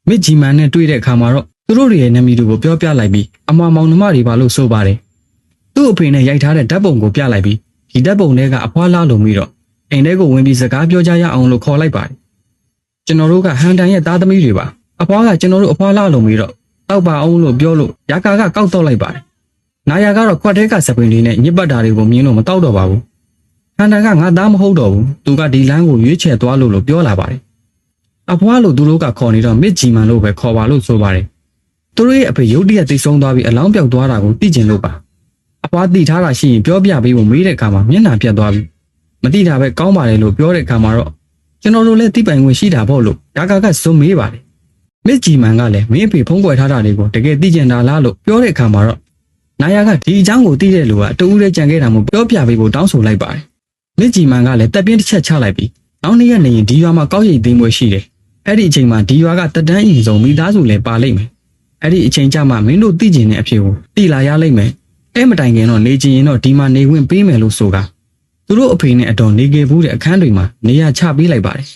မစ်ဂျီမန်နဲ့တွေ့တဲ့အခါမှာတော့သူတို့ရဲ့နာမည်တွေကိုပြောပြလိုက်ပြီးအမွာမောင်နှမတွေပါလို့ဆိုပါတယ်သူ့အဖေနဲ့ရိုက်ထားတဲ့ဓာတ်ပုံကိုပြလိုက်ပြီးဒီဓာတ်ပုံထဲကအဖွားလားလို့ပြီးတော့အိမ်ထဲကိုဝင်ပြီးစကားပြောကြရအောင်လို့ခေါ်လိုက်ပါတယ်ကျွန်တော်တို့ကဟန်တန်ရဲ့သားသမီးတွေပါအဖွားကကျွန်တော်တို့အဖွားလားလို့ပြီးတော့တောက်ပါအောင်လို့ပြောလို့ယာကာကကောက်တော့လိုက်ပါတယ်နာယာကတော့ခွက်ထဲကစပင်တွေနဲ့ညစ်ပတ်တာတွေကိုမြင်လို့မတောက်တော့ပါဘူးဟန်တန်ကငါသားမဟုတ်တော့ဘူးသူကဒီလမ်းကိုရွေးချယ်သွားလို့ပြောလာပါတယ်အဖွားလို့သူတို့ကခေါ်နေတော့မစ်ဂျီမန်လို့ပဲခေါ်ပါလို့ဆိုပါတယ်သူတို့ရဲ့အဖေရုတ်တရက်သိဆုံးသွားပြီးအလောင်းပြောက်သွားတာကိုသိကျင်လို့ပါအဖွားသိထားတာရှိရင်ပြောပြပေးဖို့မေးတဲ့အခါမှာမျက်နှာပြတ်သွားပြီးမသိတာပဲကောင်းပါတယ်လို့ပြောတဲ့အခါမှာတော့ကျွန်တော်တို့လည်းသိပိုင်ခွင့်ရှိတာပေါ့လို့ယာကာကဇွတ်မေးပါတယ်မစ်ဂျီမန်ကလည်းမင်းအဖေဖုံးကွယ်ထားတာတွေကိုတကယ်သိကျင်တာလားလို့ပြောတဲ့အခါမှာတော့နာယာကဒီအကြောင်းကိုသိတဲ့လူကအတူတူလေးကြံခဲ့တာမို့ပြောပြပေးဖို့တောင်းဆိုလိုက်ပါတယ်မစ်ဂျီမန်ကလည်းတက်ပြင်းတစ်ချက်ချလိုက်ပြီးနောက်နေ့ရက်နေရင်ဒီရွာမှာကောက်ရိတ်သိမ်းပွဲရှိတယ်အဲ့ဒီအချိန်မှာဒီရွာကတက်တန်းအင်ဆုံးမိသားစုလည်းပါလိမ့်မယ်အဲ့ဒီအချိန်ကျမှမင်းတို့သိကျင်တဲ့အဖြစ်ကိုသိလာရလိမ့်မယ်အဲ့မတိုင်ခင်တော့နေချင်ရင်တော့ဒီမှာနေဝင်ပေးမယ်လို့ဆိုကသူတို့အဖေနဲ့အတော်နေခဲ့ဘူးတဲ့အခန်းတွေမှာနေရာချပေးလိုက်ပါတယ်